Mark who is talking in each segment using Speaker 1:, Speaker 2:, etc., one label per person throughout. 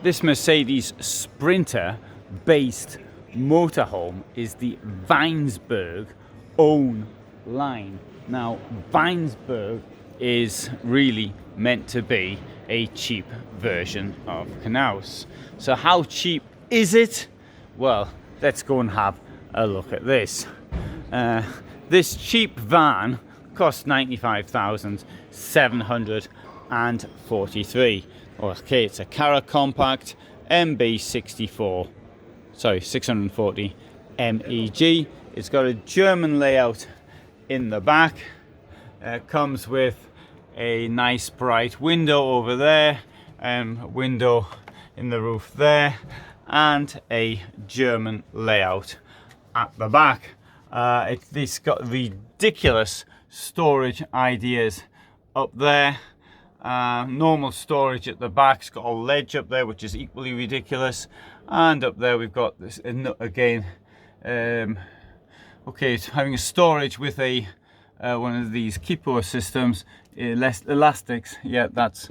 Speaker 1: This Mercedes Sprinter based motorhome is the Weinsberg own line. Now, Weinsberg is really meant to be a cheap version of Knaus. So how cheap is it? Well, let's go and have a look at this. This cheap van cost 95,743. Okay, it's a Cara Compact MB64, sorry, 640 MEG. It's got a German layout in the back. Comes with a nice bright window over there, window in the roof there, and a German layout at the back. It's got ridiculous storage ideas up there. Normal storage at the back. It's got a ledge up there which is equally ridiculous, and up there we've got this again. Okay, it's having a storage with a one of these Kipo systems, elastics. Yeah, that's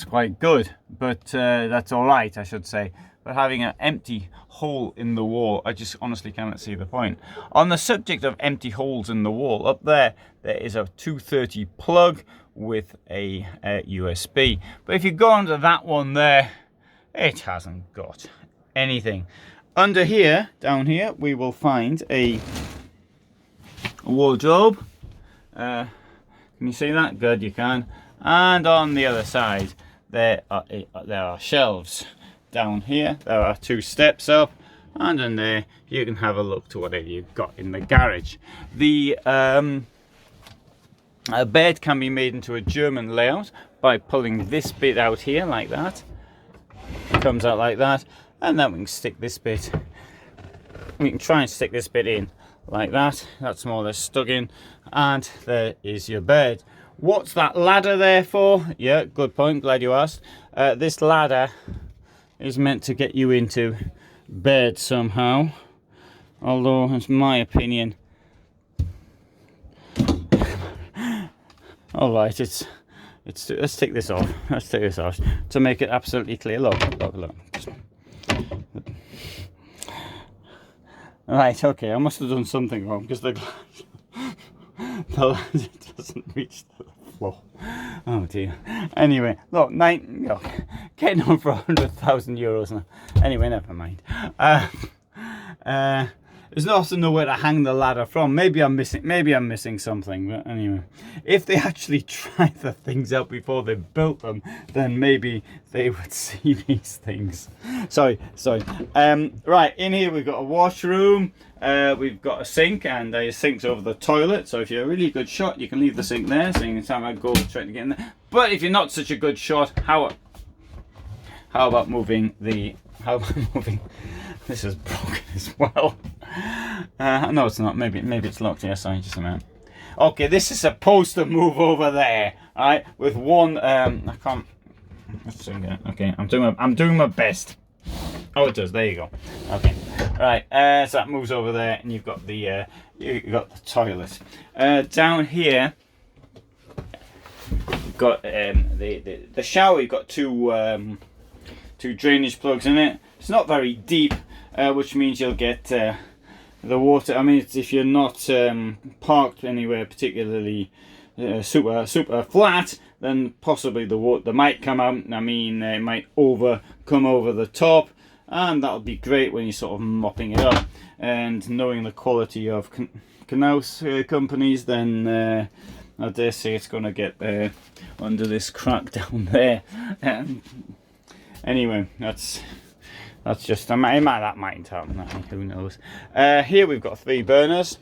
Speaker 1: quite good, but that's all right, I should say. But having an empty hole in the wall, I just honestly cannot see the point. On the subject of empty holes in the wall, up there is a 230 plug with a USB. But if you go under that one there, it hasn't got anything. Under here, down here, we will find a wardrobe. Can you see that? Good, you can. And on the other side, there are shelves. Down here, there are 2 steps up, and in there you can have a look to whatever you've got in the garage. The a bed can be made into a German layout by pulling this bit out here like that. It comes out like that, and then we can stick this bit. We can try and stick this bit in like that. That's more or less stuck in, and there is your bed. What's that ladder there for? Yeah, good point. Glad you asked. This ladder is meant to get you into bed somehow, although it's my opinion. All right, it's let's take this off. Let's take this off to make it absolutely clear. Look. Right, okay, I must have done something wrong because the ladder doesn't reach the floor. Oh dear. Anyway, look, getting on for 100,000 euros now. Anyway, never mind. There's also nowhere to hang the ladder from. Maybe I'm missing something. But anyway, if they actually tried the things out before they built them, then maybe they would see these things. Sorry. Right, in here we've got a washroom. We've got a sink, and the sink's over the toilet. So if you're a really good shot, you can leave the sink there, so you can have a go trying to get in there. But if you're not such a good shot, how about moving the? This is broken as well. No, it's not. Maybe it's locked. Yeah, sorry, just a minute. Okay, this is supposed to move over there. All right, with one. I can't. Let's see. Okay, I'm doing my best. Oh, it does. There you go. Okay. Right. So that moves over there, and you've got the toilet. Down here, you've got the shower. You've got two drainage plugs in it. It's not very deep, which means you'll get the water. I mean, if you're not parked anywhere particularly super flat, then possibly the water might come out. I mean, it might come over the top, and that'll be great when you're sort of mopping it up. And knowing the quality of Knaus companies, then I dare say it's going to get under this crack down there. Anyway, that's just that might happen. Who knows? Here we've got 3 burners.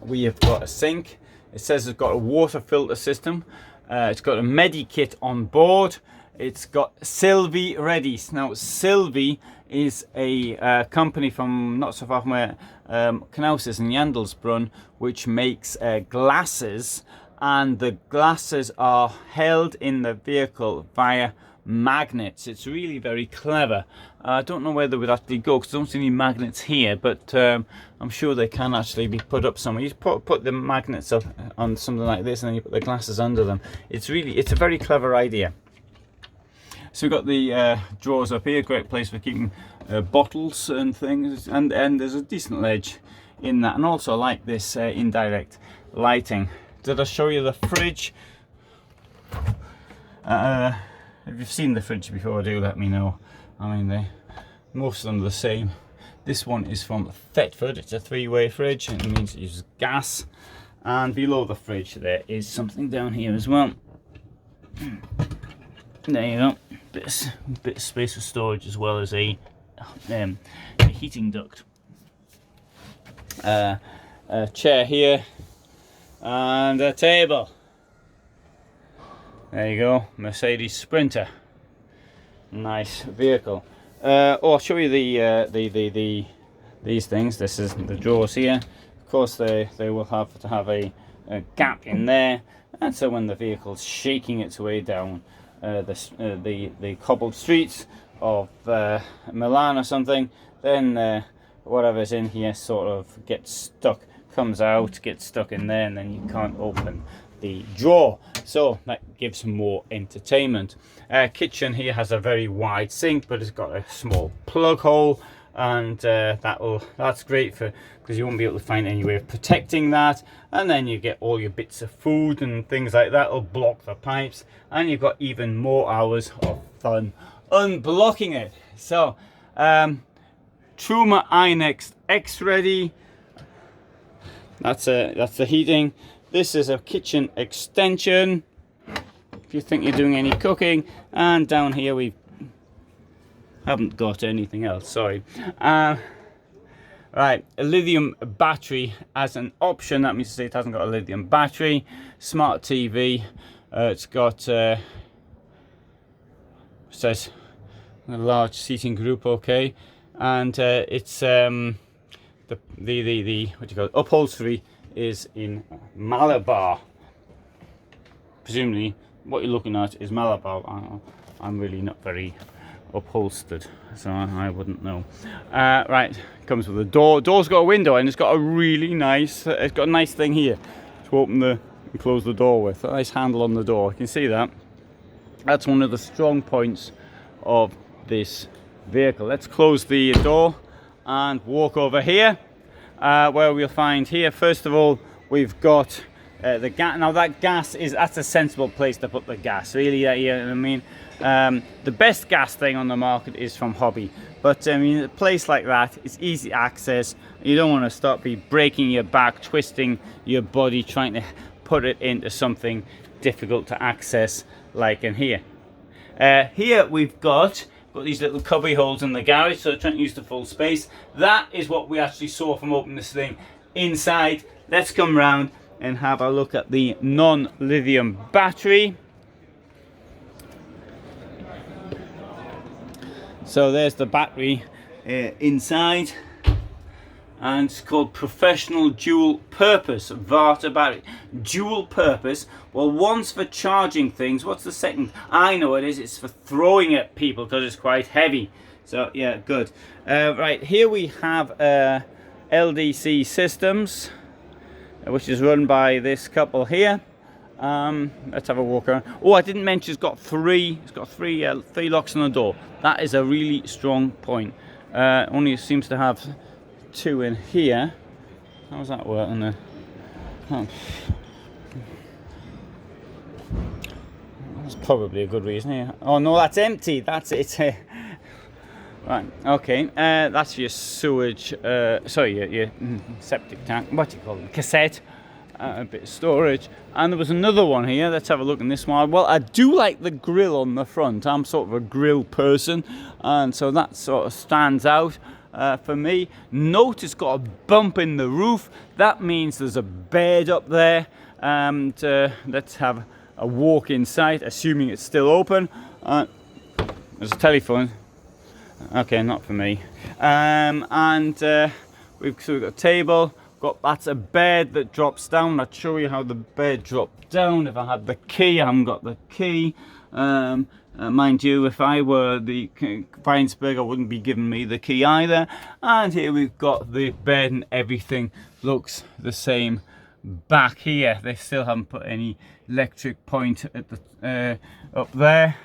Speaker 1: We have got a sink. It says it's got a water filter system. It's got a MEG kit on board. It's got Sylvie ready. Now Sylvie is a company from not so far from where Knaus is in Jandelsbrunn, which makes glasses, and the glasses are held in the vehicle via magnets. It's really very clever. I don't know where they would actually go because I don't see any magnets here, but I'm sure they can actually be put up somewhere. You put the magnets up on something like this, and then you put the glasses under them. It's a very clever idea. So we've got the drawers up here, great place for keeping bottles and things, and there's a decent ledge in that, and also I like this indirect lighting. Did I show you the fridge? If you've seen the fridge before, do let me know. I mean, most of them are the same. This one is from Thetford. It's a 3-way fridge, and it means it uses gas. And below the fridge there is something down here as well. There you go. Bit of space for storage, as well as a heating duct. A chair here and a table. There you go, Mercedes Sprinter. Nice vehicle. I'll show you these things. This is the drawers here. Of course, they will have to have a gap in there, and so when the vehicle's shaking its way down the cobbled streets of Milan or something, then whatever's in here sort of gets stuck, comes out, gets stuck in there, and then you can't open the drawer. So that gives more entertainment. Kitchen here has a very wide sink, but it's got a small plug hole, and that's great for, because you won't be able to find any way of protecting that, and then you get all your bits of food and things like that will block the pipes, and you've got even more hours of fun unblocking it. So Truma iNext X ready. That's the heating. This is a kitchen extension if you think you're doing any cooking, and down here we haven't got anything else, sorry. Right, a lithium battery as an option. That means to say it hasn't got a lithium battery. Smart TV. It's got says a large seating group, okay, and it's the what do you call it, upholstery is in Malabar. Presumably what you're looking at is Malabar. I'm really not very upholstered, so I wouldn't know. Right, comes with a door. Door's got a window, and it's got a really nice, it's got a nice thing here to open and close the door with. A nice handle on the door, you can see that. That's one of the strong points of this vehicle. Let's close the door and walk over here, where we'll find here, first of all, we've got the gas. Now that gas that's a sensible place to put the gas, really. You know what I mean? The best gas thing on the market is from Hobby, but I mean, a place like that is easy access. You don't want to start breaking your back, twisting your body trying to put it into something difficult to access, like in here. Here we've got these little cubby holes in the garage, so trying to use the full space. That is what we actually saw from opening this thing inside. Let's come round and have a look at the non-lithium battery. So there's the battery inside, and it's called Professional Dual Purpose Varta Battery. Dual purpose. Well, one's for charging things. What's the second? I know it is. It's for throwing at people because it's quite heavy. So yeah, good. Right, here we have LDC Systems, which is run by this couple here. Let's have a walk around. Oh, I didn't mention it's got three locks on the door. That is a really strong point. Only seems to have 2 in here. How's that working? Oh. That's probably a good reason here. Oh no, that's empty. That's it. Right, okay. That's your sewage. Sorry, your septic tank. What do you call it? Cassette. A bit of storage, and there was another one here. Let's have a look in this one. Well, I do like the grill on the front. I'm sort of a grill person, and so that sort of stands out for me. Note it's got a bump in the roof. That means there's a bed up there, and let's have a walk inside, assuming it's still open. There's a telephone. Okay, not for me. We've got a table. That's a bed that drops down. I'll show you how the bed dropped down. If I had the key, I haven't got the key. Mind you, if I were the Weinsberg, I wouldn't be giving me the key either. And here we've got the bed, and everything looks the same back here. They still haven't put any electric point at the up there.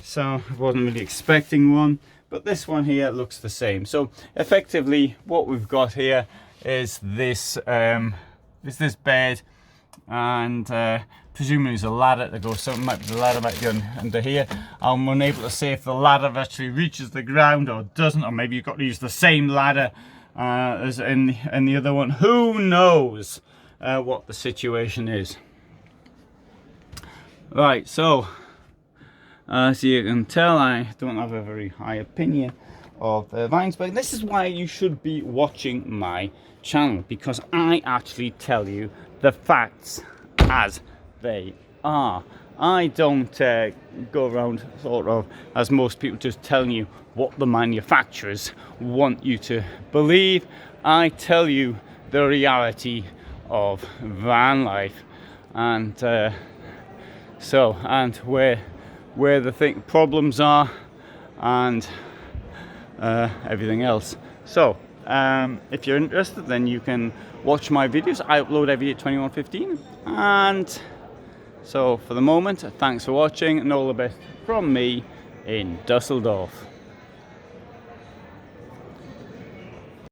Speaker 1: so I wasn't really expecting one, but this one here looks the same. So effectively what we've got here is this bed, and presumably there's a ladder to go, so the ladder might be under here. I'm unable to say if the ladder actually reaches the ground or doesn't, or maybe you've got to use the same ladder as in the other one. Who knows what the situation is. Right, so as you can tell, I don't have a very high opinion of Weinsberg. This is why you should be watching my channel, because I actually tell you the facts as they are. I don't go around sort of, as most people, just telling you what the manufacturers want you to believe. I tell you the reality of van life, and where the problems are, and everything else. So if you're interested, then you can watch my videos. I upload every day at 21:15, and so for the moment, thanks for watching, and all the best from me in Dusseldorf.